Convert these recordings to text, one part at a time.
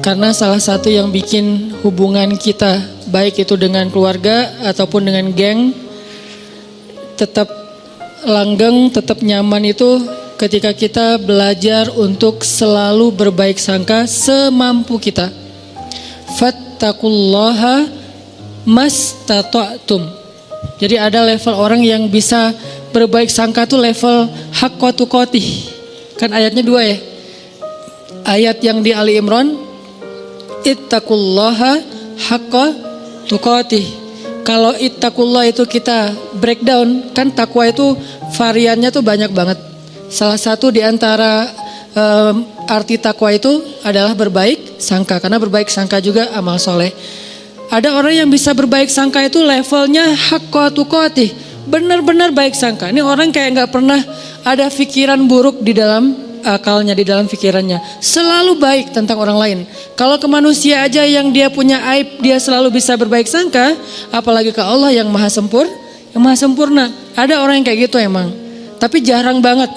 Karena salah satu yang bikin hubungan kita, baik itu dengan keluarga ataupun dengan geng, tetap langgeng, tetap nyaman itu ketika kita belajar untuk selalu berbaik sangka semampu kita. Fattaqullaha mastata'tum. Jadi ada level orang yang bisa berbaik sangka tuh level haqqa tuqatih. Kan ayatnya 2 ya. Ayat yang di Ali Imran, ittaqullaha haqqa tuqatih. Kalau ittaqullah itu kita breakdown, kan takwa itu variannya tuh banyak banget. Salah satu di antara arti takwa itu adalah berbaik sangka, karena berbaik sangka juga amal soleh. Ada orang yang bisa berbaik sangka itu levelnya haqqa tuqatih, benar-benar baik sangka. Ini orang kayak nggak pernah ada pikiran buruk di dalam akalnya, di dalam pikirannya, selalu baik tentang orang lain. Kalau ke manusia aja yang dia punya aib, dia selalu bisa berbaik sangka, apalagi ke Allah yang maha sempurna. Ada orang yang kayak gitu emang, tapi jarang banget.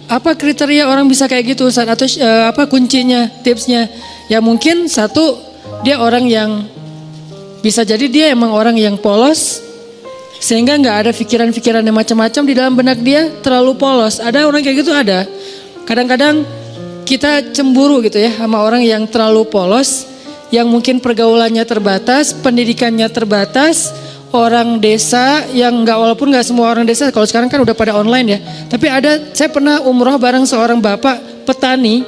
Apa kriteria orang bisa kayak gitu Ustaz? Atau apa kuncinya, tipsnya? Ya mungkin satu, dia orang yang bisa jadi dia emang orang yang polos, sehingga nggak ada pikiran-pikiran yang macam-macam di dalam benak dia, terlalu polos. Ada orang kayak gitu, ada. Kadang-kadang kita cemburu gitu ya sama orang yang terlalu polos, yang mungkin pergaulannya terbatas, pendidikannya terbatas, orang desa yang walaupun nggak semua orang desa, kalau sekarang kan udah pada online ya. Tapi saya pernah umroh bareng seorang bapak petani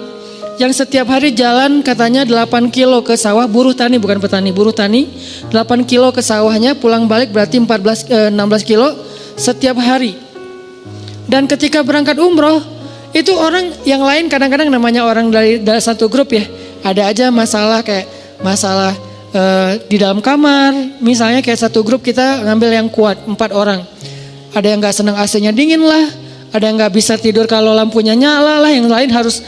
yang setiap hari jalan katanya 8 kilo ke sawah, buruh tani bukan petani, buruh tani, 8 kilo ke sawahnya, pulang balik berarti 16 kilo setiap hari. Dan ketika berangkat umroh, itu orang yang lain kadang-kadang namanya orang dari satu grup ya, ada aja masalah kayak masalah di dalam kamar, misalnya kayak satu grup kita ngambil yang kuat 4 orang. Ada yang gak senang AC-nya dingin lah, ada yang nggak bisa tidur kalau lampunya nyala lah, yang lain harus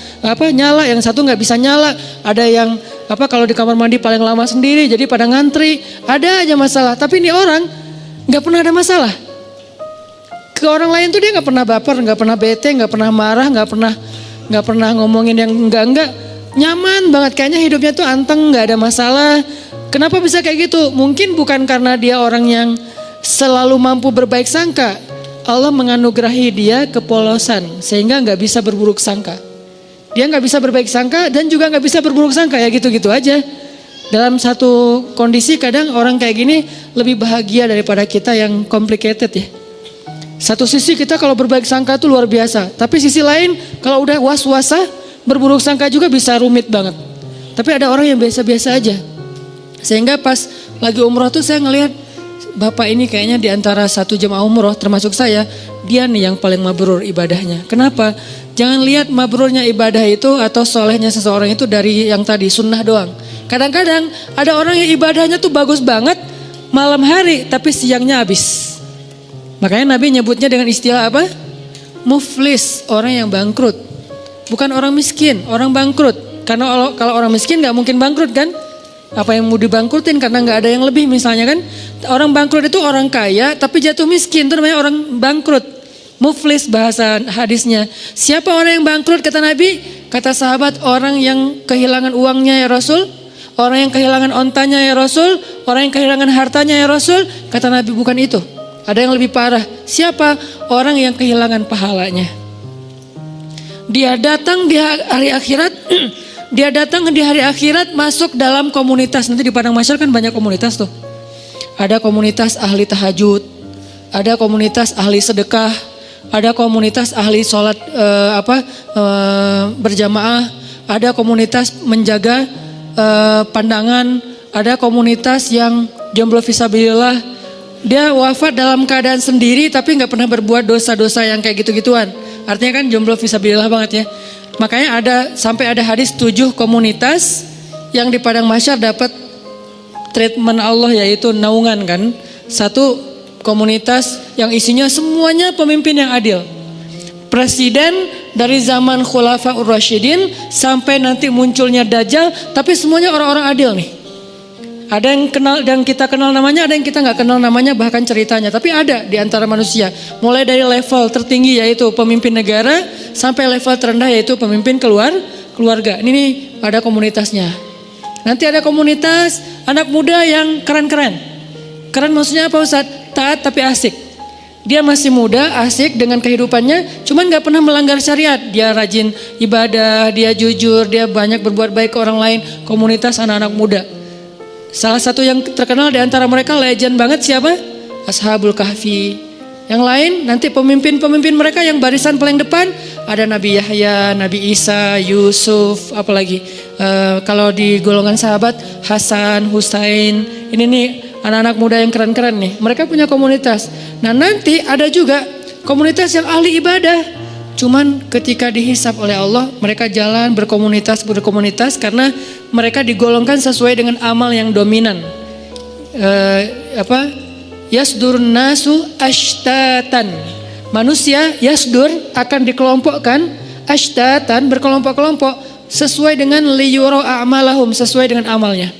nyala, yang satu nggak bisa nyala. Ada yang kalau di kamar mandi paling lama sendiri, jadi pada ngantri. Ada aja masalah. Tapi ini orang nggak pernah ada masalah. Ke orang lain tuh dia nggak pernah baper, nggak pernah bete, nggak pernah marah, nggak pernah ngomongin yang enggak. Nyaman banget, kayaknya hidupnya tuh anteng, nggak ada masalah. Kenapa bisa kayak gitu? Mungkin bukan karena dia orang yang selalu mampu berbaik sangka. Allah menganugerahi dia kepolosan sehingga nggak bisa berburuk sangka. Dia nggak bisa berbaik sangka dan juga nggak bisa berburuk sangka, ya gitu-gitu aja. Dalam satu kondisi kadang orang kayak gini lebih bahagia daripada kita yang complicated ya. Satu sisi kita kalau berbaik sangka itu luar biasa, tapi sisi lain kalau udah was-wasah berburuk sangka juga bisa rumit banget. Tapi ada orang yang biasa-biasa aja. Sehingga pas lagi umroh tuh saya ngelihat bapak ini kayaknya di antara 1 jemaah umroh termasuk saya, dia nih yang paling mabrur ibadahnya. Kenapa? Jangan lihat mabrurnya ibadah itu atau solehnya seseorang itu dari yang tadi sunnah doang. Kadang-kadang ada orang yang ibadahnya tuh bagus banget malam hari tapi siangnya habis. Makanya Nabi nyebutnya dengan istilah apa? Muflis, orang yang bangkrut. Bukan orang miskin, orang bangkrut. Karena kalau orang miskin gak mungkin bangkrut kan? Apa yang mau dibangkrutin karena nggak ada yang lebih misalnya kan. Orang bangkrut itu orang kaya tapi jatuh miskin, itu namanya orang bangkrut. Muflis bahasa hadisnya. Siapa orang yang bangkrut kata Nabi? Kata sahabat, orang yang kehilangan uangnya ya Rasul, orang yang kehilangan ontanya ya Rasul, orang yang kehilangan hartanya ya Rasul. Kata Nabi bukan itu, ada yang lebih parah. Siapa? Orang yang kehilangan pahalanya. Dia datang di hari akhirat dia datang di hari akhirat masuk dalam komunitas. Nanti di Padang Mahsyar kan banyak komunitas tuh. Ada komunitas ahli tahajud, ada komunitas ahli sedekah, ada komunitas ahli sholat berjamaah, ada komunitas menjaga pandangan, ada komunitas yang jomblo fisabilillah. Dia wafat dalam keadaan sendiri tapi nggak pernah berbuat dosa-dosa yang kayak gitu-gituan. Artinya kan jomblo fisabilillah banget ya. Makanya sampai ada hadis 7 komunitas yang di Padang Mahsyar dapat treatment Allah, yaitu naungan kan. Satu komunitas yang isinya semuanya pemimpin yang adil. Presiden dari zaman Khulafaur Rasyidin sampai nanti munculnya Dajjal, tapi semuanya orang-orang adil nih. Ada yang kenal dan kita kenal namanya, ada yang kita nggak kenal namanya bahkan ceritanya. Tapi ada di antara manusia. Mulai dari level tertinggi yaitu pemimpin negara sampai level terendah yaitu pemimpin keluarga. Ini ada komunitasnya. Nanti ada komunitas anak muda yang keren-keren. Keren maksudnya apa Ustadz? Taat tapi asik. Dia masih muda, asik dengan kehidupannya, cuman gak pernah melanggar syariat. Dia rajin ibadah, dia jujur, dia banyak berbuat baik ke orang lain. Komunitas anak-anak muda. Salah satu yang terkenal di antara mereka legend banget siapa? Ashabul Kahfi. Yang lain nanti pemimpin-pemimpin mereka yang barisan paling depan ada Nabi Yahya, Nabi Isa, Yusuf, apalagi kalau di golongan sahabat Hasan, Husain. Ini nih anak-anak muda yang keren-keren nih. Mereka punya komunitas. Nah nanti ada juga komunitas yang ahli ibadah. Cuman ketika dihisap oleh Allah mereka jalan berkomunitas karena mereka digolongkan sesuai dengan amal yang dominan. Yasdur nasu ashtatan. Manusia yasdur akan dikelompokkan ashtatan berkelompok-kelompok sesuai dengan liyuro a'malahum, sesuai dengan amalnya.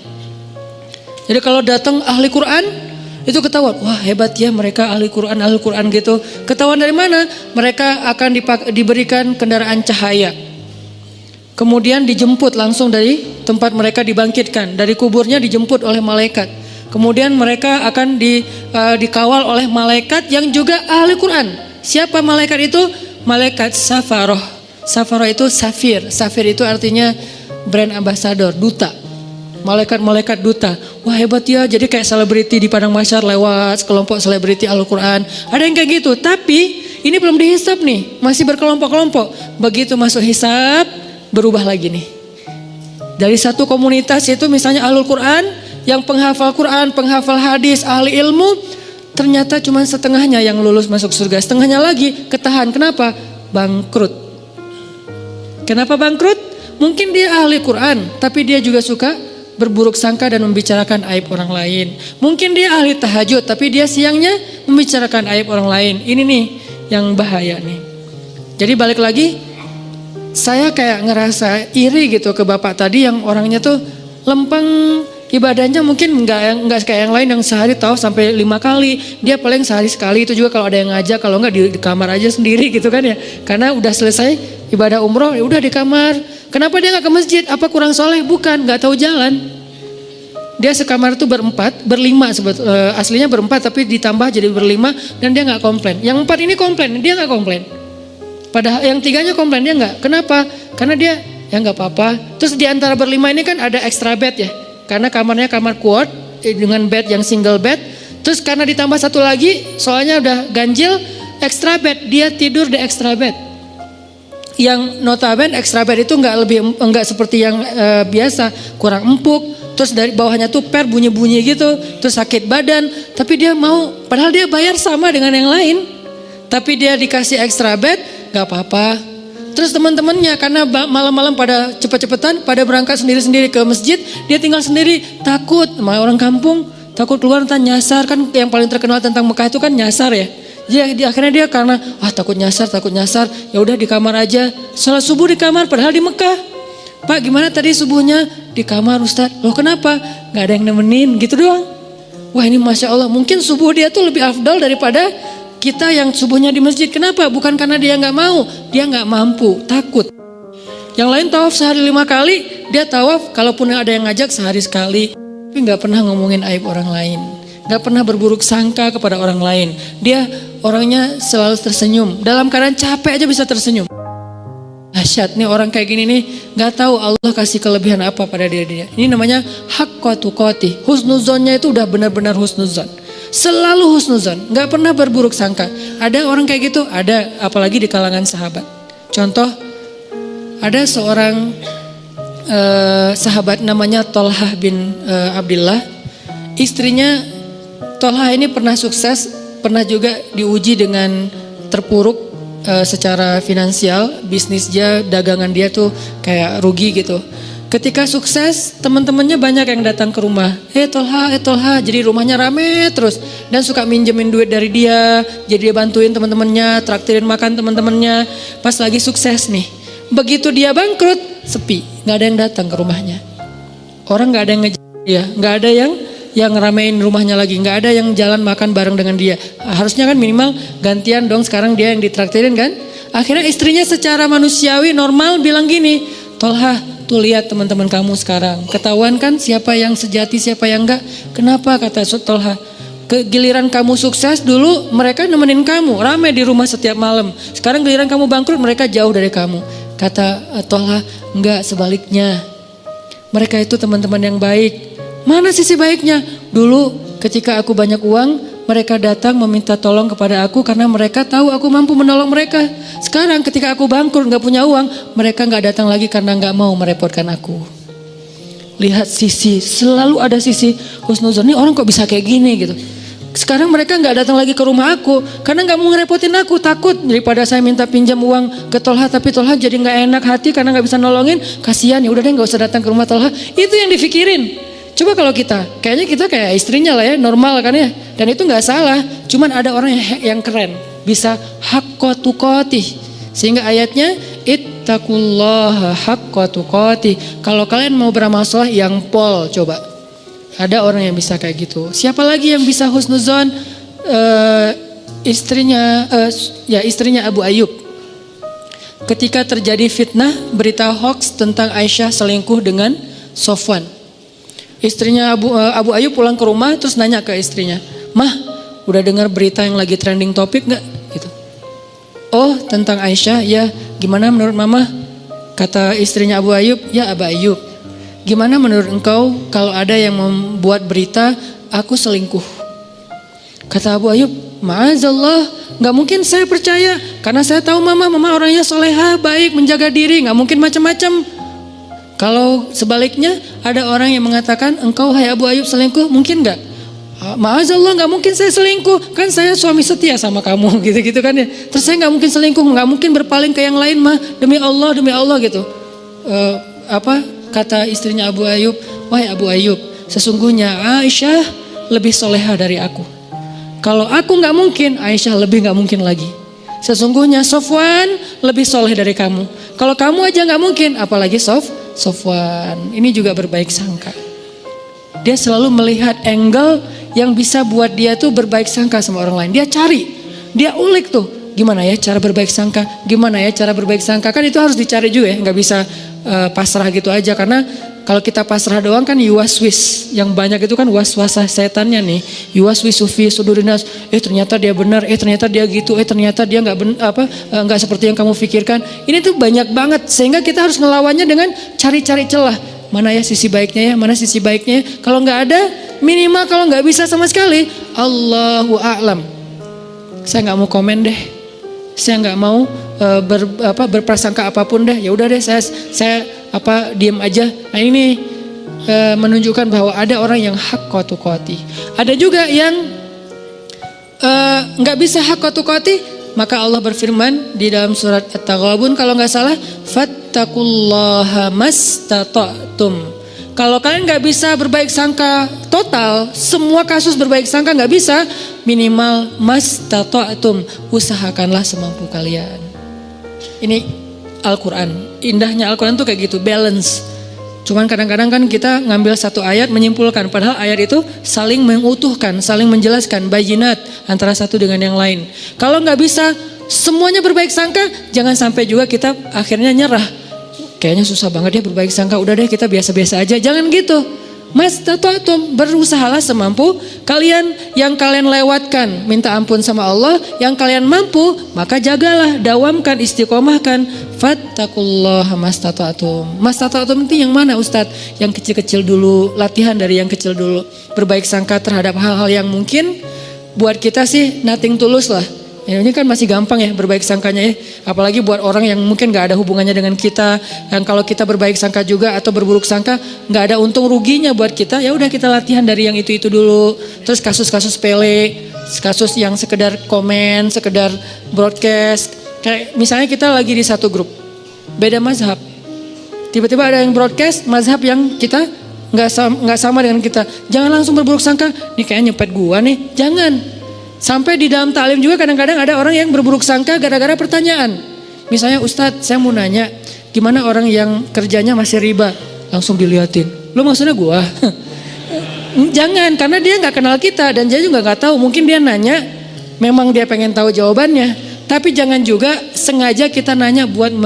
Jadi kalau datang ahli Quran itu ketahuan, wah hebat ya mereka ahli Quran gitu. Ketahuan dari mana? Mereka akan diberikan kendaraan cahaya. Kemudian dijemput langsung dari tempat mereka dibangkitkan, dari kuburnya dijemput oleh malaikat. Kemudian mereka akan dikawal oleh malaikat yang juga ahli Quran. Siapa malaikat itu? Malaikat Safaroh. Safaroh itu safir. Safir itu artinya brand ambassador, duta. Malaikat-malaikat duta. Wah hebat ya, jadi kayak selebriti di padang mahsyar lewat kelompok selebriti Al-Quran. Ada yang kayak gitu, tapi ini belum dihisap nih, masih berkelompok-kelompok. Begitu masuk hisap, berubah lagi nih. Dari satu komunitas itu misalnya Ahlul Quran, yang penghafal Quran, penghafal hadis, ahli ilmu, ternyata cuma setengahnya yang lulus masuk surga. Setengahnya lagi ketahan. Kenapa? Bangkrut. Kenapa bangkrut? Mungkin dia ahli Quran, tapi dia juga suka berburuk sangka dan membicarakan aib orang lain. Mungkin dia ahli tahajud, tapi dia siangnya membicarakan aib orang lain. Ini nih yang bahaya nih. Jadi balik lagi, saya kayak ngerasa iri gitu ke bapak tadi yang orangnya tuh lempeng. Ibadahnya mungkin enggak kayak yang lain yang sehari tahu sampai 5 kali. Dia paling sehari sekali, itu juga kalau ada yang ngajak, kalau enggak di kamar aja sendiri gitu kan ya. Karena udah selesai ibadah umroh, ya udah di kamar. Kenapa dia enggak ke masjid? Apa kurang soleh? Bukan, enggak tahu jalan. Dia sekamar itu berlima aslinya berempat tapi ditambah jadi berlima dan dia enggak komplain. Yang 4 ini komplain, dia enggak komplain. Padahal yang 3-nya komplain, dia enggak. Kenapa? Karena dia ya enggak apa-apa. Terus di antara berlima ini kan ada extra bed ya. Karena kamarnya kamar quad dengan bed yang single bed. Terus karena ditambah satu lagi, soalnya udah ganjil, extra bed, dia tidur di extra bed. Yang notabene extra bed itu enggak seperti yang biasa, kurang empuk. Terus dari bawahnya tuh bunyi-bunyi gitu, terus sakit badan. Tapi dia mau, padahal dia bayar sama dengan yang lain. Tapi dia dikasih extra bed, gak apa-apa. Terus teman-temannya karena malam-malam pada cepet-cepetan, pada berangkat sendiri-sendiri ke masjid, dia tinggal sendiri, takut sama orang kampung, takut keluar entah nyasar, kan yang paling terkenal tentang Mekah itu kan nyasar ya. Jadi akhirnya dia karena takut nyasar, ya udah di kamar aja, sholat subuh di kamar padahal di Mekah. Pak gimana tadi subuhnya? Di kamar Ustadz. Loh kenapa? Gak ada yang nemenin gitu doang. Wah ini Masya Allah, mungkin subuh dia tuh lebih afdal daripada kita yang subuhnya di masjid. Kenapa? Bukan karena dia gak mau, dia gak mampu, takut. Yang lain tawaf sehari 5 kali, dia tawaf kalaupun ada yang ngajak sehari sekali. Tapi gak pernah ngomongin aib orang lain, gak pernah berburuk sangka kepada orang lain. Dia orangnya selalu tersenyum, dalam keadaan capek aja bisa tersenyum. Dahsyat nih orang kayak gini nih, gak tahu Allah kasih kelebihan apa pada dia. Ini namanya haqqa tuqatih. Husnuzonnya itu udah benar-benar husnuzon. Selalu husnuzon, gak pernah berburuk sangka. Ada orang kayak gitu? Ada, apalagi di kalangan sahabat. Contoh, ada seorang sahabat namanya Tolhah bin Abdillah. Istrinya Tolhah ini pernah sukses, pernah juga diuji dengan terpuruk secara finansial. Bisnis dia, dagangan dia tuh kayak rugi gitu. Ketika sukses, teman-temannya banyak yang datang ke rumah. Tolha, jadi rumahnya rame terus. Dan suka minjemin duit dari dia. Jadi dia bantuin teman-temannya, traktirin makan teman-temannya. Pas lagi sukses nih. Begitu dia bangkrut, sepi. Gak ada yang datang ke rumahnya. Orang gak ada yang ngejar dia. Gak ada yang ngeramein rumahnya lagi. Gak ada yang jalan makan bareng dengan dia. Harusnya kan minimal gantian dong, sekarang dia yang ditraktirin kan. Akhirnya istrinya secara manusiawi normal bilang gini, Tolha, Tuh lihat teman-teman kamu sekarang. Ketahuan kan siapa yang sejati, siapa yang enggak. Kenapa kata Tolha? Giliran kamu sukses dulu mereka nemenin kamu. Ramai di rumah setiap malam. Sekarang giliran kamu bangkrut mereka jauh dari kamu. Kata Tolha, enggak, sebaliknya. Mereka itu teman-teman yang baik. Mana sisi baiknya? Dulu ketika aku banyak uang, mereka datang meminta tolong kepada aku karena mereka tahu aku mampu menolong mereka. Sekarang ketika aku bangkrut gak punya uang, mereka gak datang lagi karena gak mau merepotkan aku. Lihat sisi, selalu ada sisi husnuzon. Ini orang kok bisa kayak gini gitu. Sekarang mereka gak datang lagi ke rumah aku karena gak mau ngerepotin aku. Takut daripada saya minta pinjam uang ke Tolha, tapi Tolha jadi gak enak hati karena gak bisa nolongin. Kasihan, ya udah deh gak usah datang ke rumah Tolha. Itu yang dipikirin. Coba kalau kayaknya kita kayak istrinya lah ya, normal kan ya. Dan itu gak salah, cuman ada orang yang keren. Bisa haqqa tuqatih. Sehingga ayatnya, ittaqullaha haqqa tuqatih. Kalau kalian mau beramal saleh yang pol, coba. Ada orang yang bisa kayak gitu. Siapa lagi yang bisa husnuzon? Istrinya Abu Ayyub. Ketika terjadi fitnah, berita hoax tentang Aisyah selingkuh dengan Sofwan. Istrinya Abu Ayyub pulang ke rumah terus nanya ke istrinya, "Mah, udah dengar berita yang lagi trending topik gak?" Gitu. "Oh, tentang Aisyah, ya. Gimana menurut mama?" Kata istrinya Abu Ayyub, "Ya Abu Ayyub, gimana menurut engkau kalau ada yang membuat berita aku selingkuh?" Kata Abu Ayyub, "Ma'azallah, gak mungkin saya percaya. Karena saya tahu mama orangnya solehah, baik, menjaga diri, gak mungkin macam-macam. Kalau sebaliknya ada orang yang mengatakan engkau hai Abu Ayyub selingkuh, mungkin gak?" "Ma'azallah, gak mungkin saya selingkuh. Kan saya suami setia sama kamu." Gitu-gitu kan ya. "Terus saya gak mungkin selingkuh, gak mungkin berpaling ke yang lain mah. Demi Allah gitu." Kata istrinya Abu Ayyub, "Wahai Abu Ayyub, sesungguhnya Aisyah lebih soleha dari aku. Kalau aku gak mungkin, Aisyah lebih gak mungkin lagi. Sesungguhnya Sofwan lebih soleh dari kamu. Kalau kamu aja gak mungkin, apalagi Sofwan." Ini juga berbaik sangka. Dia selalu melihat angle yang bisa buat dia tuh berbaik sangka sama orang lain. Dia cari, dia ulik tuh. Gimana ya cara berbaik sangka? Gimana ya cara berbaik sangka? Kan itu harus dicari juga ya, nggak bisa pasrah gitu aja. Karena kalau kita pasrah doang kan yuwaswis. Yang banyak itu kan waswasah setannya nih. Yuwaswisu fi sudurinas. Ternyata dia benar. Ternyata dia gitu. Ternyata dia nggak seperti yang kamu pikirkan. Ini tuh banyak banget. Sehingga kita harus ngelawannya dengan cari-cari celah. Mana ya sisi baiknya ya? Mana sisi baiknya? Kalau nggak ada, minimal kalau nggak bisa sama sekali, Allahu a'lam. Saya nggak mau komen deh. Saya nggak mau berprasangka apapun deh. Ya udah deh, saya diam aja. Nah ini menunjukkan bahwa ada orang yang haqqa tuqatih. Ada juga yang nggak bisa haqqa tuqatih. Maka Allah berfirman di dalam surat At-Taghabun kalau nggak salah, fattaqullaha mastata'tum. Kalau kalian nggak bisa berbaik sangka total, semua kasus berbaik sangka nggak bisa, minimal mastata'tum, usahakanlah semampu kalian. Ini Al-Quran, indahnya Al-Quran tuh kayak gitu, balance. Cuman kadang-kadang kan kita ngambil satu ayat menyimpulkan, padahal ayat itu saling mengutuhkan, saling menjelaskan bayinat antara satu dengan yang lain. Kalau nggak bisa semuanya berbaik sangka, jangan sampai juga kita akhirnya nyerah. Kayaknya susah banget ya berbaik sangka, udah deh kita biasa-biasa aja. Jangan gitu. Mastata'tum, berusahalah semampu kalian. Yang kalian lewatkan, minta ampun sama Allah. Yang kalian mampu, maka jagalah, dawamkan, istiqomahkan. Fattaqullaha mastata'tum. Mastata'tum itu yang mana Ustadz? Yang kecil-kecil dulu, latihan dari yang kecil dulu. Berbaik sangka terhadap hal-hal yang mungkin buat kita sih nothing tulus lah. Ya, ini kan masih gampang ya berbaik sangkanya ya. Apalagi buat orang yang mungkin gak ada hubungannya dengan kita. Dan kalau kita berbaik sangka juga atau berburuk sangka, gak ada untung ruginya buat kita. Ya udah kita latihan dari yang itu dulu. Terus kasus-kasus sepele, kasus yang sekedar komen, sekedar broadcast. Kayak misalnya kita lagi di satu grup, beda mazhab. Tiba-tiba ada yang broadcast mazhab yang kita nggak sama dengan kita. Jangan langsung berburuk sangka. Nih kayaknya nyepet gua nih. Jangan. Sampai di dalam taklim juga kadang-kadang ada orang yang berburuk sangka gara-gara pertanyaan. Misalnya, "Ustadz, saya mau nanya, gimana orang yang kerjanya masih riba?" Langsung diliatin. "Lo maksudnya gua?" Jangan, karena dia nggak kenal kita dan dia juga nggak tahu. Mungkin dia nanya, memang dia pengen tahu jawabannya. Tapi jangan juga sengaja kita nanya buat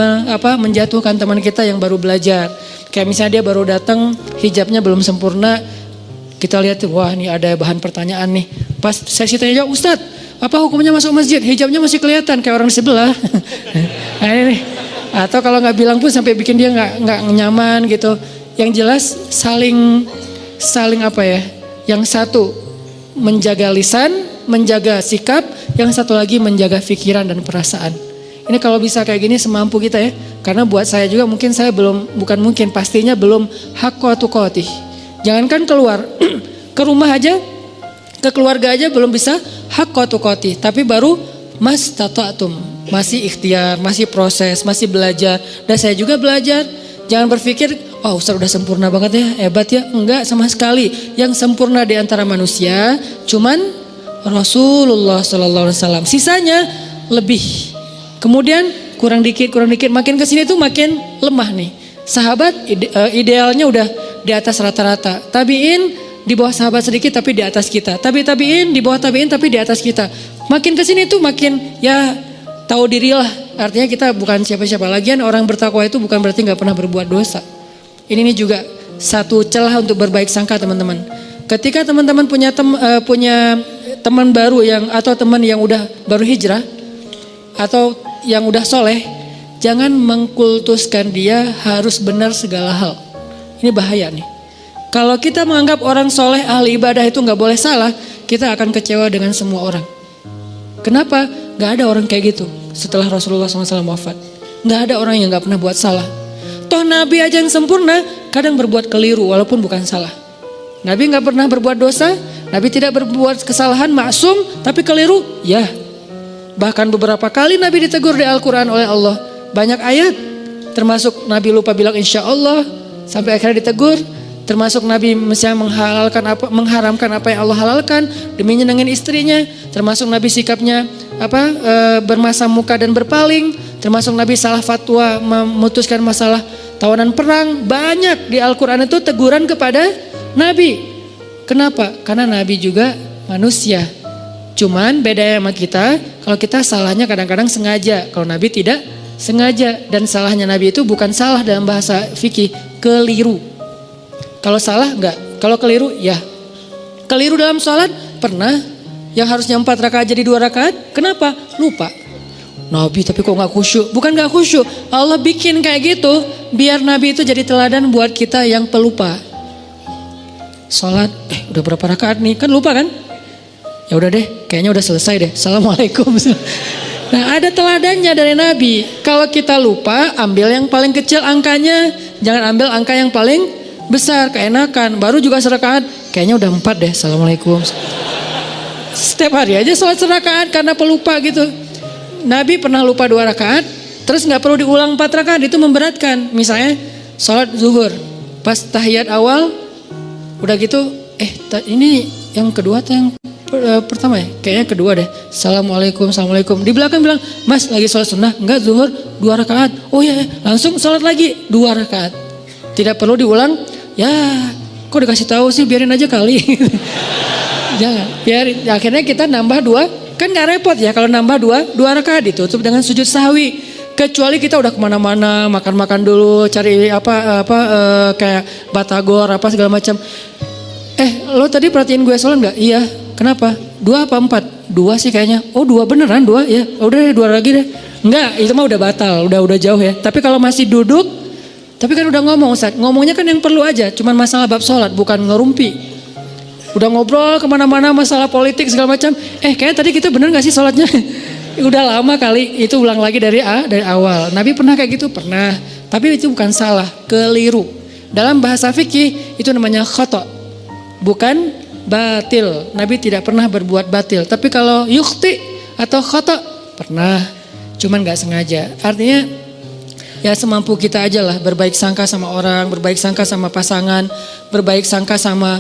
menjatuhkan teman kita yang baru belajar. Kayak misalnya dia baru datang, hijabnya belum sempurna, kita lihat tuh, wah ini ada bahan pertanyaan nih. Pas sesi tanya jawab, Ustadz, apa hukumnya masuk masjid? Hijabnya masih kelihatan kayak orang di sebelah. Nah ini nih. Atau kalau nggak bilang pun sampai bikin dia nggak nyaman gitu. Yang jelas saling apa ya? Yang satu menjaga lisan, menjaga sikap, yang satu lagi menjaga pikiran dan perasaan. Ini kalau bisa kayak gini semampu kita ya. Karena buat saya juga mungkin saya pastinya belum haqqa tuqatih. Jangankan keluar, ke rumah aja, ke keluarga aja belum bisa haqqa tuqatih. Tapi baru mastata'tum, masih ikhtiar, masih proses, masih belajar. Dan saya juga belajar. Jangan berpikir, oh Ustaz udah sempurna banget ya, hebat ya. Enggak sama sekali. Yang sempurna di antara manusia cuman Rasulullah SAW. Sisanya lebih. Kemudian kurang dikit, makin kesini tuh makin lemah nih. Sahabat idealnya udah di atas rata-rata. Tabiin di bawah sahabat sedikit tapi di atas kita. Tabiin di bawah tabiin tapi di atas kita. Makin kesini tuh makin ya tahu dirilah. Artinya kita bukan siapa-siapa. Lagian orang bertakwa itu bukan berarti nggak pernah berbuat dosa. Ini juga satu celah untuk berbaik sangka teman-teman. Ketika teman-teman punya teman baru atau teman yang udah baru hijrah atau yang udah soleh, jangan mengkultuskan dia harus benar segala hal. Ini bahaya nih. Kalau kita menganggap orang soleh ahli ibadah itu nggak boleh salah, kita akan kecewa dengan semua orang. Kenapa? Gak ada orang kayak gitu setelah Rasulullah SAW wafat. Gak ada orang yang gak pernah buat salah. Toh Nabi aja yang sempurna kadang berbuat keliru walaupun bukan salah. Nabi gak pernah berbuat dosa, Nabi tidak berbuat kesalahan, maksum, tapi keliru, ya. Bahkan beberapa kali Nabi ditegur di Al-Quran oleh Allah. Banyak ayat, termasuk Nabi lupa bilang insya Allah, sampai akhirnya ditegur. Termasuk Nabi misalnya mengharamkan apa yang Allah halalkan demi nyenengin istrinya. Termasuk Nabi sikapnya bermasam muka dan berpaling. Termasuk Nabi salah fatwa memutuskan masalah tawanan perang. Banyak di Al-Quran itu teguran kepada Nabi. Kenapa? Karena Nabi juga manusia. Cuman beda sama kita, kalau kita salahnya kadang-kadang sengaja, kalau Nabi tidak sengaja. Dan salahnya Nabi itu bukan salah dalam bahasa fikih, keliru. Kalau salah enggak, kalau keliru ya. Keliru dalam sholat pernah, yang harusnya 4 rakaat jadi 2 rakaat, kenapa? Lupa. Nabi tapi kok enggak khusyuk? Bukan enggak khusyuk, Allah bikin kayak gitu biar Nabi itu jadi teladan buat kita yang pelupa. Sholat, udah berapa rakaat nih? Kan lupa kan? Ya udah deh, kayaknya udah selesai deh. Assalamualaikum. Nah ada teladannya dari Nabi. Kalau kita lupa, ambil yang paling kecil angkanya, jangan ambil angka yang paling besar, keenakan. Baru juga serakaat, kayaknya udah 4 deh. Assalamualaikum. Setiap hari aja sholat serakaat karena pelupa gitu. Nabi pernah lupa 2 rakaat, terus gak perlu diulang 4 rakaat, itu memberatkan. Misalnya sholat zuhur, pas tahiyat awal, udah gitu, ini yang kedua atau yang pertama ya? Kayaknya kedua deh. Assalamualaikum. Di belakang bilang, Mas lagi sholat sunnah? Enggak, zuhur 2 rakaat. Oh iya, langsung sholat lagi 2 rakaat. Tidak perlu diulang. Ya, kok dikasih tahu sih, biarin aja kali. Jangan, biarin. Akhirnya kita nambah 2, kan gak repot ya kalau nambah 2 rakaat ditutup dengan sujud sahwi. Kecuali kita udah kemana-mana, makan-makan dulu, cari kayak batagor apa segala macam. Lo tadi perhatiin gue sholat nggak? Iya. Kenapa? 2 apa 4? 2 sih kayaknya. Oh 2 beneran 2 ya. Udah deh 2 lagi deh. Enggak, itu mah udah batal, udah jauh ya. Tapi kalau masih duduk, tapi kan udah ngomong Ustaz. Ngomongnya kan yang perlu aja, cuman masalah bab sholat, bukan ngerumpi. Udah ngobrol kemana-mana masalah politik segala macam. Kayaknya tadi kita bener nggak sih sholatnya? Udah lama kali, itu ulang lagi dari awal. Nabi pernah kayak gitu? Pernah. Tapi itu bukan salah, keliru. Dalam bahasa fikih itu namanya khata', bukan batil. Nabi tidak pernah berbuat batil. Tapi kalau yukhti atau khata' pernah, cuman nggak sengaja. Artinya ya semampu kita aja lah, berbaik sangka sama orang, berbaik sangka sama pasangan, berbaik sangka sama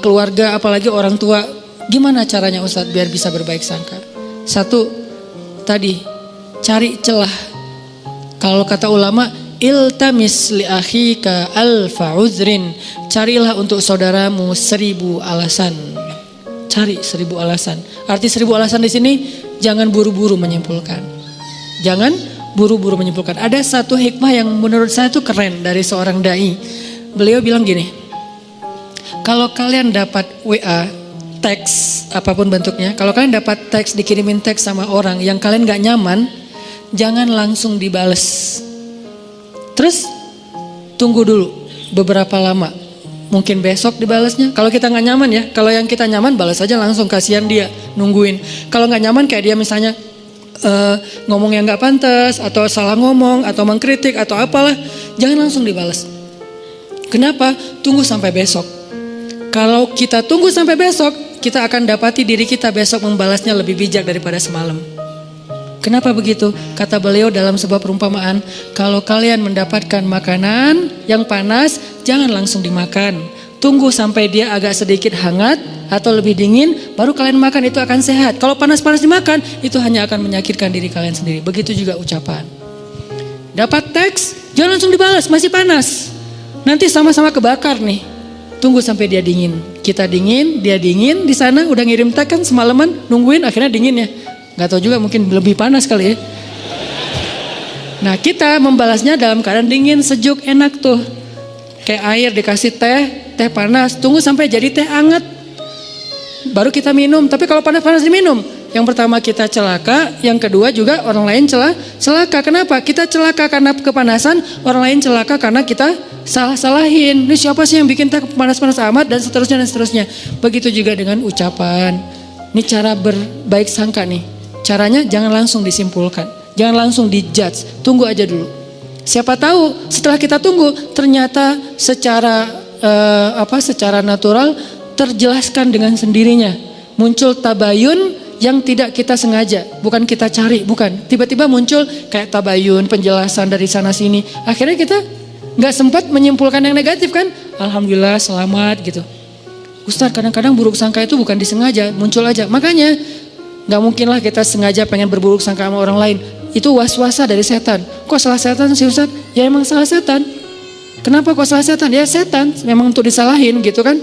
keluarga, apalagi orang tua. Gimana caranya Ustadz biar bisa berbaik sangka? Satu, tadi cari celah. Kalau kata ulama, iltamis li akhika alfa uzrin. Carilah untuk saudaramu 1000 alasan. Cari 1000 alasan. Arti 1000 alasan di sini jangan buru-buru menyimpulkan. Jangan buru-buru menyimpulkan. Ada satu hikmah yang menurut saya tuh keren dari seorang dai. Beliau bilang gini, kalau kalian dapat WA, teks apapun bentuknya, kalau kalian dapat teks, dikirimin teks sama orang yang kalian gak nyaman, jangan langsung dibales. Terus tunggu dulu beberapa lama, mungkin besok dibalasnya. Kalau kita gak nyaman ya, kalau yang kita nyaman balas aja langsung, kasihan dia nungguin. Kalau gak nyaman kayak dia misalnya ngomong yang gak pantas, atau salah ngomong, atau mengkritik, atau apalah, jangan langsung dibalas. Kenapa? Tunggu sampai besok. Kalau kita tunggu sampai besok, kita akan dapati diri kita besok membalasnya lebih bijak daripada semalam. Kenapa begitu? Kata beliau dalam sebuah perumpamaan, kalau kalian mendapatkan makanan yang panas, jangan langsung dimakan. Tunggu sampai dia agak sedikit hangat atau lebih dingin, baru kalian makan, itu akan sehat. Kalau panas-panas dimakan, itu hanya akan menyakitkan diri kalian sendiri. Begitu juga ucapan. Dapat teks, jangan langsung dibalas, masih panas. Nanti sama-sama kebakar nih. Tunggu sampai dia dingin. Kita dingin, dia dingin, di sana udah ngirim teks kan semalaman, nungguin, akhirnya dingin ya. Gak tahu juga, mungkin lebih panas kali ya. Nah, kita membalasnya dalam keadaan dingin, sejuk, enak tuh. Kayak air dikasih teh panas, tunggu sampai jadi teh hangat, baru kita minum. Tapi kalau panas-panas diminum, yang pertama kita celaka, yang kedua juga orang lain celaka. Kenapa? Kita celaka karena kepanasan, orang lain celaka karena kita salah-salahin. Ini siapa sih yang bikin teh panas-panas amat, dan seterusnya dan seterusnya. Begitu juga dengan ucapan. Ini cara berbaik sangka nih. Caranya jangan langsung disimpulkan, jangan langsung dijudge, tunggu aja dulu. Siapa tahu setelah kita tunggu ternyata secara natural terjelaskan dengan sendirinya. Muncul tabayun yang tidak kita sengaja, bukan kita cari, bukan. Tiba-tiba muncul kayak tabayun, penjelasan dari sana sini. Akhirnya kita nggak sempat menyimpulkan yang negatif kan? Alhamdulillah selamat gitu. Ustadz, kadang-kadang buruk sangka itu bukan disengaja, muncul aja. Makanya gak mungkin lah kita sengaja pengen berburuk sangka sama orang lain. Itu was-wasa dari setan. Kok salah setan sih Ustadz? Ya emang salah setan. Kenapa kok salah setan? Ya setan, memang untuk disalahin gitu kan.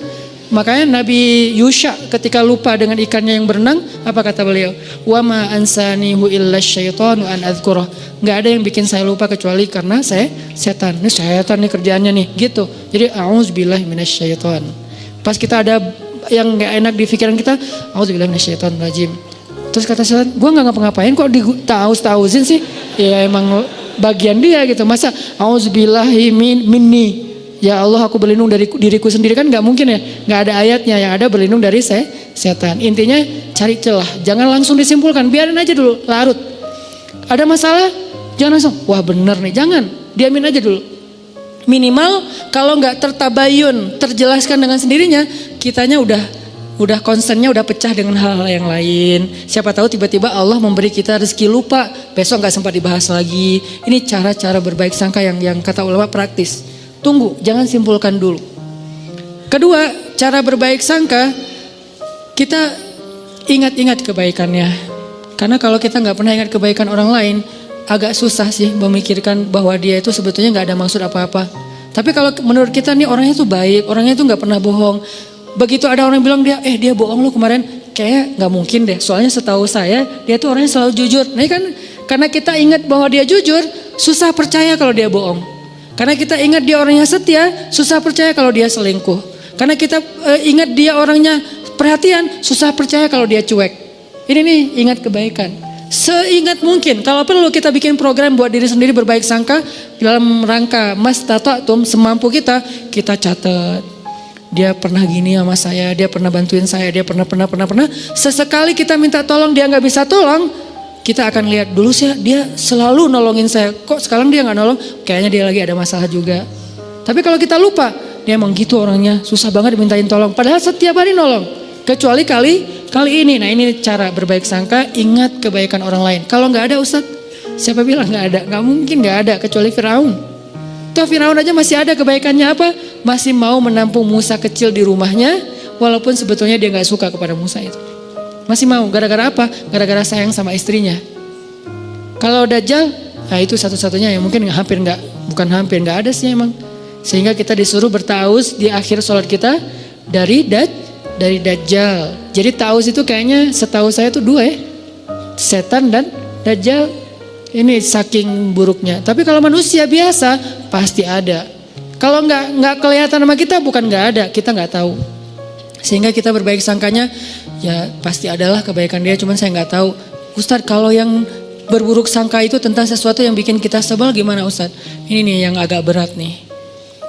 Makanya Nabi Yusha ketika lupa dengan ikannya yang berenang, apa kata beliau? Wa ma ansanihu illa syaitanu an adzkurah. Gak ada yang bikin saya lupa kecuali karena saya setan. Ini setan nih kerjaannya nih gitu. Jadi a'udzubillahi minasyaiton. Pas kita ada yang gak enak di pikiran kita, a'udzubillahi minasyaitonirrajim. Terus kata setan, gue gak ngapa-ngapain kok ditauz-tauzin sih. Ya emang bagian dia gitu. Masa a'udzubillahi minni. Ya Allah, aku berlindung dari diriku sendiri, kan gak mungkin ya. Gak ada ayatnya, yang ada berlindung dari setan. Intinya cari celah, jangan langsung disimpulkan, biarin aja dulu larut. Ada masalah, jangan langsung, wah bener nih, jangan, diamin aja dulu. Minimal kalau gak tertabayun, terjelaskan dengan sendirinya, kitanya udah concernnya udah pecah dengan hal-hal yang lain. Siapa tahu tiba-tiba Allah memberi kita rezeki lupa, besok gak sempat dibahas lagi. Ini cara-cara berbaik sangka yang kata ulama praktis. Tunggu, jangan simpulkan dulu. Kedua, cara berbaik sangka, kita ingat-ingat kebaikannya. Karena kalau kita gak pernah ingat kebaikan orang lain, agak susah sih memikirkan bahwa dia itu sebetulnya gak ada maksud apa-apa. Tapi kalau menurut kita nih orangnya tuh baik, orangnya tuh gak pernah bohong. Begitu ada orang bilang dia bohong lu kemarin, kayak gak mungkin deh. Soalnya setahu saya dia tuh orangnya selalu jujur. Nah kan karena kita ingat bahwa dia jujur, susah percaya kalau dia bohong. Karena kita ingat dia orangnya setia, susah percaya kalau dia selingkuh. Karena kita ingat dia orangnya perhatian, susah percaya kalau dia cuek. Ini nih ingat kebaikan. Seingat mungkin, kalau perlu kita bikin program buat diri sendiri berbaik sangka dalam rangka mastata'tum, semampu kita catat. Dia pernah gini sama saya, dia pernah bantuin saya, dia pernah. Sesekali kita minta tolong dia gak bisa tolong, kita akan lihat dulu sih dia selalu nolongin saya. Kok sekarang dia gak nolong? Kayaknya dia lagi ada masalah juga. Tapi kalau kita lupa, dia emang gitu orangnya, susah banget dimintain tolong. Padahal setiap hari nolong. Kecuali kali ini. Nah ini cara berbaik sangka, ingat kebaikan orang lain. Kalau gak ada Ustadz, siapa bilang gak ada? Gak mungkin gak ada, kecuali Firaun. Toh Firaun aja masih ada kebaikannya apa? Masih mau menampung Musa kecil di rumahnya, walaupun sebetulnya dia gak suka kepada Musa itu. Masih mau, gara-gara apa? Gara-gara sayang sama istrinya. Kalau Dajjal, nah itu satu-satunya yang mungkin bukan hampir, gak ada sih emang. Sehingga kita disuruh bertauz di akhir sholat kita dari Dajjal. Jadi tauz itu kayaknya setahu saya itu dua ya. Setan dan Dajjal. Ini saking buruknya. Tapi kalau manusia biasa pasti ada. Kalau nggak kelihatan sama kita bukan nggak ada, kita nggak tahu. Sehingga kita berbaik sangkanya ya pasti adalah kebaikan dia, cuman saya nggak tahu. Ustadz, kalau yang berburuk sangka itu tentang sesuatu yang bikin kita sebel gimana Ustadz? Ini nih yang agak berat nih.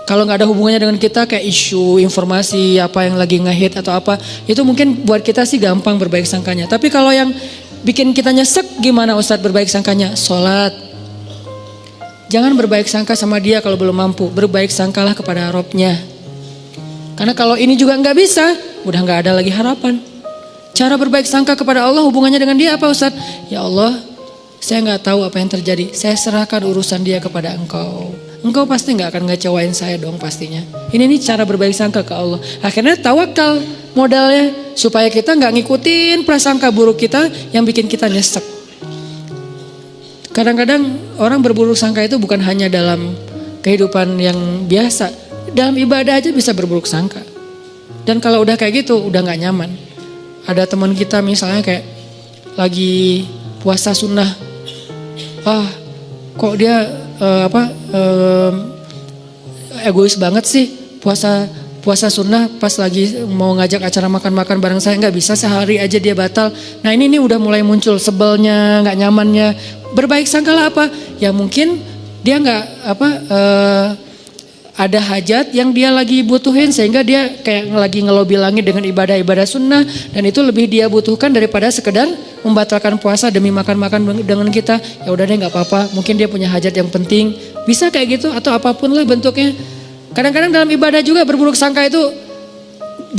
Kalau nggak ada hubungannya dengan kita kayak isu, informasi apa yang lagi nge-hit atau apa, itu mungkin buat kita sih gampang berbaik sangkanya. Tapi kalau yang bikin kita nyesek gimana Ustadz berbaik sangkanya? Sholat. Jangan berbaik sangka sama dia kalau belum mampu. Berbaik sangkalah kepada Robnya. Karena kalau ini juga nggak bisa, udah nggak ada lagi harapan. Cara berbaik sangka kepada Allah hubungannya dengan dia apa Ustadz? Ya Allah, saya nggak tahu apa yang terjadi. Saya serahkan urusan dia kepada Engkau. Engkau pasti nggak akan ngecewain saya dong pastinya. Ini nih cara berbaik sangka ke Allah. Akhirnya tawakal modalnya supaya kita nggak ngikutin prasangka buruk kita yang bikin kita nyesek. Kadang-kadang orang berburuk sangka itu bukan hanya dalam kehidupan yang biasa, dalam ibadah aja bisa berburuk sangka. Dan kalau udah kayak gitu udah nggak nyaman. Ada teman kita misalnya kayak lagi puasa sunnah, kok dia egois banget sih puasa sunnah pas lagi mau ngajak acara makan-makan bareng saya nggak bisa, sehari aja dia batal. Nah ini udah mulai muncul sebelnya, nggak nyamannya. Berbaik sangkalah apa? Ya mungkin dia nggak ada hajat yang dia lagi butuhin sehingga dia kayak lagi ngelobi langit dengan ibadah-ibadah sunnah, dan itu lebih dia butuhkan daripada sekedar membatalkan puasa demi makan-makan dengan kita. Ya udah deh nggak apa-apa, mungkin dia punya hajat yang penting, bisa kayak gitu atau apapun lah bentuknya. Kadang-kadang dalam ibadah juga berburuk sangka itu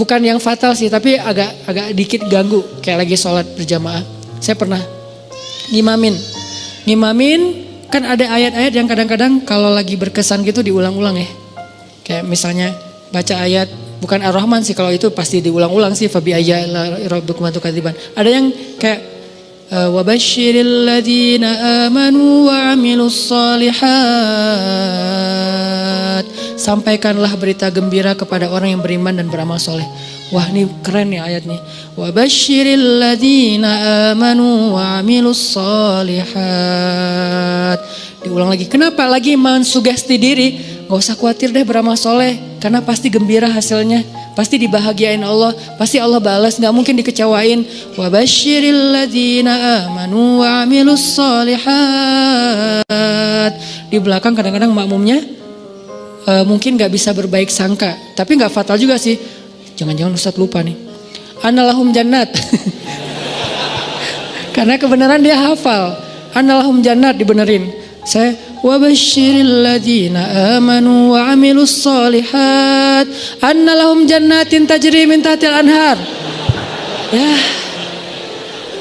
bukan yang fatal sih, tapi agak dikit ganggu. Kayak lagi sholat berjamaah, saya pernah ngimamin kan ada ayat-ayat yang kadang-kadang kalau lagi berkesan gitu diulang-ulang ya. Kayak misalnya baca ayat, bukan Ar-Rahman sih, kalau itu pasti diulang-ulang sih, fabi ayya rabbikum tukadziban. Ada yang kayak wabasyiril ladzina amanu wa amilus solihat. Sampaikanlah berita gembira kepada orang yang beriman dan beramal soleh. Wah ini keren ya ayatnya. Wabasyiril ladzina amanu wa amilus solihat. Diulang lagi. Kenapa? Lagi mensugesti diri. Gak usah khawatir deh beramal soleh, karena pasti gembira hasilnya, pasti dibahagiain Allah, pasti Allah balas, gak mungkin dikecewain. Wa basyiril ladzina amanu wa amilus solihat. Di belakang kadang-kadang makmumnya mungkin gak bisa berbaik sangka, tapi gak fatal juga sih. Jangan-jangan Ustadz lupa nih. Analahum jannat. Karena kebenaran dia hafal. Analahum jannat dibenerin. Saya wabasyiril ladzina amanu wa amilus solihat annalahum jannatin tajri min tahtil anhar. Ya,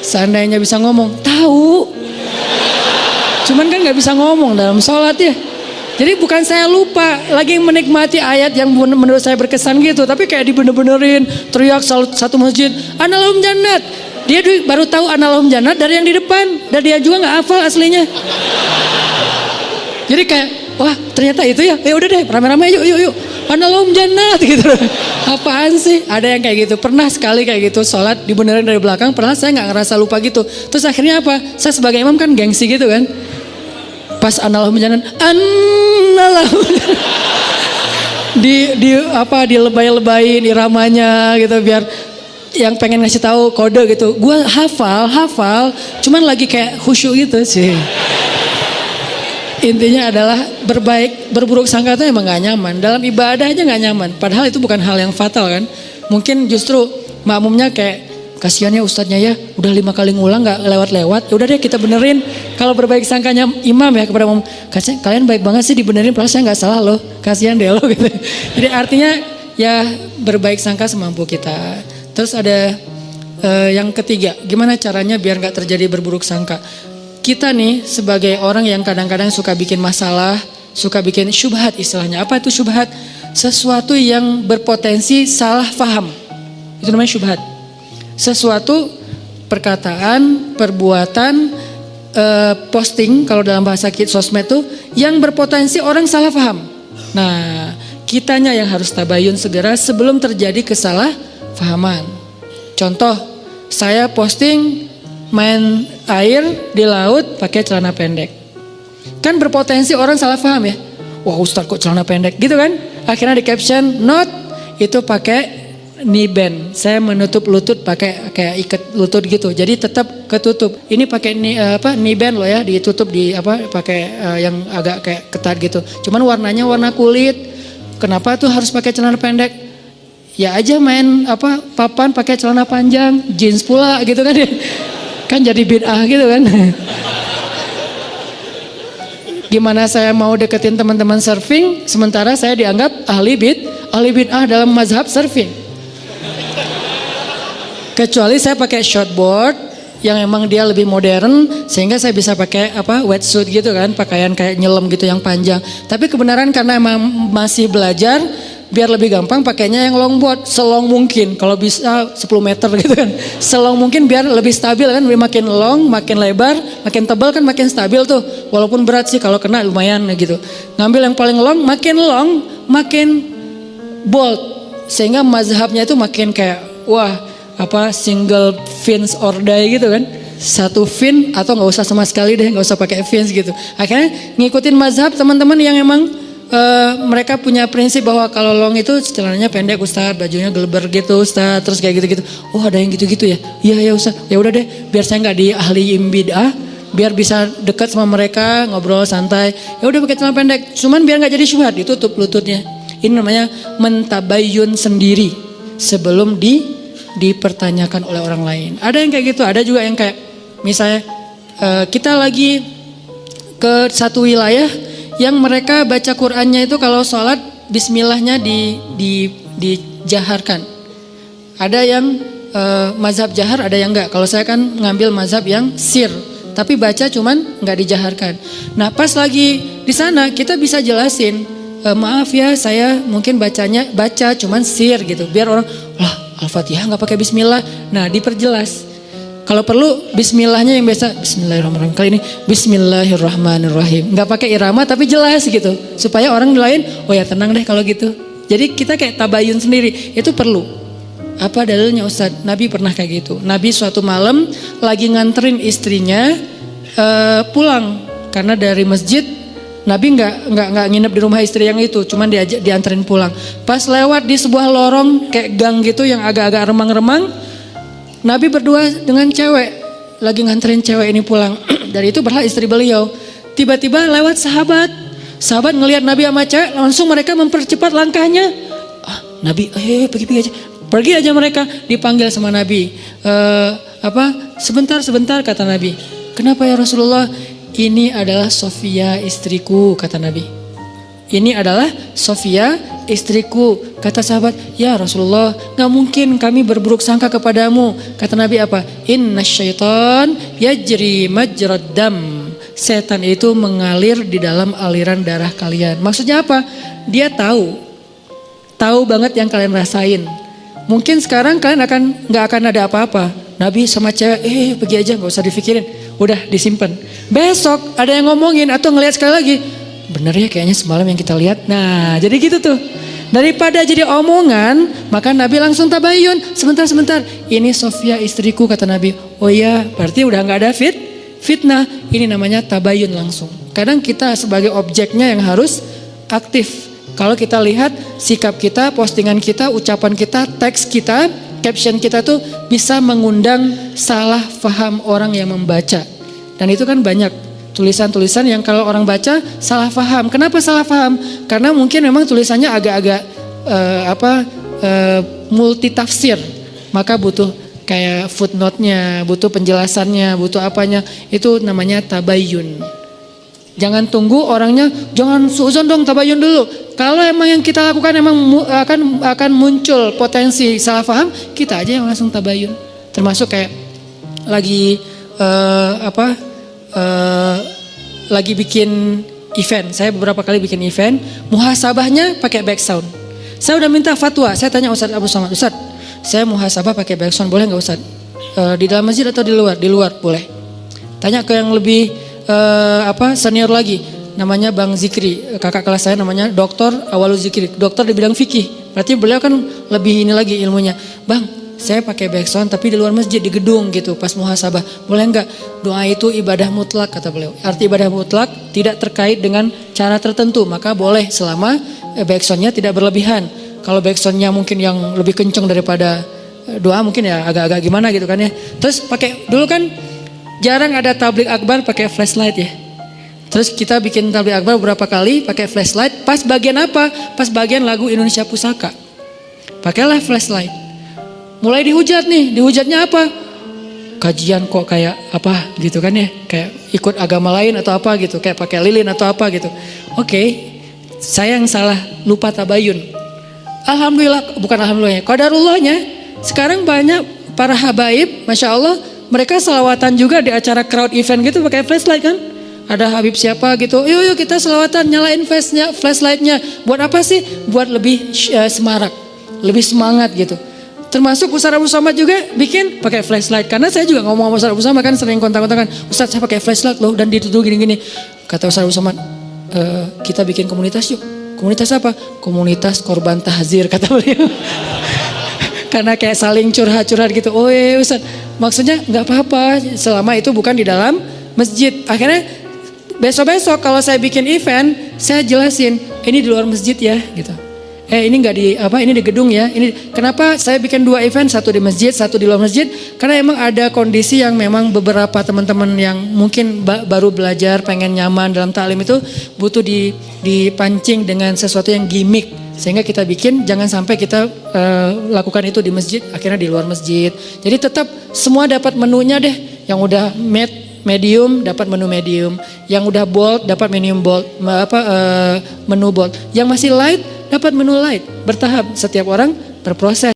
seandainya bisa ngomong, tahu. Cuman kan gak bisa ngomong dalam sholat ya. Jadi bukan saya lupa, lagi menikmati ayat yang menurut saya berkesan gitu, tapi kayak dibener-benerin, teriak satu masjid, analahum jannat. Dia baru tahu analahum jannat dari yang di depan, dan dia juga gak hafal aslinya. Jadi kayak, wah ternyata itu ya, udah deh rame-rame yuk. Analahum jannat gitu. Apaan sih? Ada yang kayak gitu. Pernah sekali kayak gitu sholat dibenerin dari belakang, pernah saya nggak ngerasa lupa gitu. Terus akhirnya apa? Saya sebagai imam kan gengsi gitu kan. Pas analahum jannat, analahum dilebay-lebayin iramanya gitu biar yang pengen ngasih tahu kode gitu. Gue hafal, cuman lagi kayak khusyuk gitu sih. Intinya adalah berburuk sangka itu emang gak nyaman. Dalam ibadah aja gak nyaman. Padahal itu bukan hal yang fatal kan. Mungkin justru makmumnya kayak, kasihan ya ustadznya ya, udah 5 kali ngulang gak lewat-lewat. Udah deh kita benerin. Kalau berbaik sangkanya imam ya kepada makmum, kalian baik banget sih dibenerin, padahal saya gak salah loh. Kasihan deh lo gitu. Jadi artinya ya berbaik sangka semampu kita. Terus ada yang ketiga, gimana caranya biar gak terjadi berburuk sangka. Kita nih sebagai orang yang kadang-kadang suka bikin masalah, suka bikin syubhat istilahnya. Apa itu syubhat? Sesuatu yang berpotensi salah faham. Itu namanya syubhat. Sesuatu perkataan, perbuatan, posting kalau dalam bahasa sosmed itu yang berpotensi orang salah faham. Nah, kitanya yang harus tabayun segera sebelum terjadi kesalahfahaman. Contoh, saya posting main air di laut pakai celana pendek. Kan berpotensi orang salah paham ya. Wah Ustadz kok celana pendek gitu kan. Akhirnya di caption not itu pakai knee band. Saya menutup lutut pakai kayak ikat lutut gitu. Jadi tetap ketutup. Ini pakai knee band loh ya, ditutup di pakai yang agak kayak ketat gitu. Cuman warnanya warna kulit. Kenapa tuh harus pakai celana pendek? Ya aja main papan pakai celana panjang, jeans pula gitu kan. Kan jadi bid'ah gitu kan. Gimana saya mau deketin teman-teman surfing sementara saya dianggap ahli bid'ah dalam mazhab surfing. Kecuali saya pakai shortboard yang emang dia lebih modern sehingga saya bisa pakai wetsuit gitu kan, pakaian kayak nyelam gitu yang panjang. Tapi kebenaran karena emang masih belajar, biar lebih gampang pakainya yang longboard, selong mungkin. Kalau bisa 10 meter gitu kan. Selong mungkin biar lebih stabil kan, makin long, makin lebar, makin tebal kan makin stabil tuh. Walaupun berat sih kalau kena lumayan gitu. Ngambil yang paling long, makin bold. Sehingga mazhabnya itu makin kayak wah, single fins or die gitu kan. Satu fin atau nggak usah sama sekali deh, nggak usah pakai fins gitu. Akhirnya ngikutin mazhab teman-teman yang emang mereka punya prinsip bahwa kalau long itu celananya pendek Ustadz, bajunya geleber gitu Ustadz, terus kayak gitu-gitu. Oh ada yang gitu-gitu ya? Iya ya Ustadz, ya udah deh, biar saya nggak diahliin bid'ah, biar bisa dekat sama mereka, ngobrol santai. Ya udah pakai celana pendek, cuman biar nggak jadi syubhat, ditutup lututnya. Ini namanya mentabayyun sendiri sebelum dipertanyakan oleh orang lain. Ada yang kayak gitu, ada juga yang kayak misalnya kita lagi ke satu wilayah yang mereka baca Qur'annya itu kalau sholat bismillahnya dijaharkan. Ada yang mazhab jahar, ada yang enggak. Kalau saya kan ngambil mazhab yang sir, tapi baca cuman enggak dijaharkan. Nah pas lagi di sana kita bisa jelasin, maaf ya saya mungkin baca cuman sir gitu. Biar orang, lah Al-Fatihah enggak pakai bismillah. Nah diperjelas. Kalau perlu bismillahnya yang biasa, bismillahirrahmanirrahim. Kali ini bismillahirrahmanirrahim. Enggak pakai irama tapi jelas gitu. Supaya orang lain, oh ya tenang deh kalau gitu. Jadi kita kayak tabayun sendiri, itu perlu. Apa dalilnya Ustadz? Nabi pernah kayak gitu. Nabi suatu malam lagi nganterin istrinya pulang. Karena dari masjid, Nabi nggak nginep di rumah istri yang itu. Cuman dianterin pulang. Pas lewat di sebuah lorong kayak gang gitu yang agak-agak remang-remang. Nabi berdua dengan cewek, lagi nganterin cewek ini pulang. Dari itu berlah istri beliau. Tiba-tiba lewat sahabat ngelihat Nabi sama cewek, langsung mereka mempercepat langkahnya. Nabi, pergi aja mereka. Dipanggil sama Nabi. Sebentar kata Nabi. Kenapa ya Rasulullah? Ini adalah Sofia istriku, kata Nabi. Ini adalah Sofia istriku. Kata sahabat, ya Rasulullah, gak mungkin kami berburuk sangka kepadamu. Kata Nabi apa? Inna syaitan yajri majrad dam. Setan itu mengalir di dalam aliran darah kalian. Maksudnya apa? Dia tahu banget yang kalian rasain. Mungkin sekarang kalian gak akan ada apa-apa. Nabi sama cewek, pergi aja, gak usah dipikirin. Udah disimpan. Besok ada yang ngomongin atau ngelihat sekali lagi. Bener ya kayaknya semalam yang kita lihat. Nah jadi gitu tuh. Daripada jadi omongan, maka Nabi langsung tabayun. Sebentar. Ini Sofia istriku, kata Nabi. Oh iya, berarti udah gak ada fitnah. Ini namanya tabayun langsung. Kadang kita sebagai objeknya yang harus aktif. Kalau kita lihat sikap kita, postingan kita, ucapan kita, teks kita, caption kita tuh bisa mengundang salah faham orang yang membaca. Dan itu kan banyak. Tulisan-tulisan yang kalau orang baca salah paham. Kenapa salah paham? Karena mungkin memang tulisannya agak-agak multi tafsir. Maka butuh kayak footnote-nya, butuh penjelasannya, butuh apanya. Itu namanya tabayun. Jangan tunggu orangnya, jangan suuzon dong, tabayun dulu. Kalau emang yang kita lakukan emang akan muncul potensi salah paham, kita aja yang langsung tabayun. Termasuk kayak lagi lagi bikin event. Saya beberapa kali bikin event, muhasabahnya pakai back sound. Saya udah minta fatwa, saya tanya Ustadz Abu Somad, Ustadz, saya muhasabah pakai back sound boleh nggak Ustadz? Di dalam masjid atau di luar? Di luar boleh. Tanya ke yang lebih senior lagi, namanya Bang Zikri, kakak kelas saya namanya Dr. Awalul Zikri, dokter di bidang fikih. Berarti beliau kan lebih ini lagi ilmunya. Bang, saya pakai backsound tapi di luar masjid, di gedung gitu pas muhasabah. Boleh enggak? Doa itu ibadah mutlak kata beliau. Arti ibadah mutlak tidak terkait dengan cara tertentu, maka boleh selama backsoundnya tidak berlebihan. Kalau backsoundnya mungkin yang lebih kenceng daripada doa mungkin ya agak-agak gimana gitu kan ya. Terus pakai, dulu kan jarang ada tablik akbar pakai flashlight ya. Terus kita bikin tablik akbar beberapa kali pakai flashlight. Pas bagian apa? Pas bagian lagu Indonesia Pusaka. Pakailah flashlight. Mulai dihujat nih, dihujatnya apa? Kajian kok kayak apa gitu kan ya, kayak ikut agama lain atau apa gitu, kayak pakai lilin atau apa gitu. Oke, saya yang salah, lupa tabayun. Alhamdulillah, bukan alhamdulillahnya, qadarullahnya sekarang banyak para habaib, Masya Allah, mereka selawatan juga di acara crowd event gitu pakai flashlight kan. Ada Habib siapa gitu, yuk kita selawatan, nyalain flashlightnya. Buat apa sih? Buat lebih semarak, lebih semangat gitu. Termasuk Ustaz Abu Somad juga bikin pakai flashlight. Karena saya juga ngomong sama Ustaz Abu Somad kan sering kontak-kontakan. Ustaz saya pakai flashlight loh dan dituduh gini-gini. Kata Ustaz Abu Somad, kita bikin komunitas yuk. Komunitas apa? Komunitas korban tahzir kata beliau. Karena kayak saling curhat-curhat gitu. Oh iya Ustaz, maksudnya gak apa-apa selama itu bukan di dalam masjid. Akhirnya besok-besok kalau saya bikin event, saya jelasin ini di luar masjid ya gitu. Ini enggak di apa, ini di gedung ya. Ini kenapa saya bikin 2 event, satu di masjid, satu di luar masjid? Karena emang ada kondisi yang memang beberapa teman-teman yang mungkin baru belajar, pengen nyaman dalam taklim itu butuh dipancing dengan sesuatu yang gimmick. Sehingga kita bikin, jangan sampai kita lakukan itu di masjid, akhirnya di luar masjid. Jadi tetap semua dapat menunya deh. Yang udah medium dapat menu medium, yang udah bold dapat menu bold, menu bold. Yang masih light dapat menu light, bertahap, setiap orang berproses.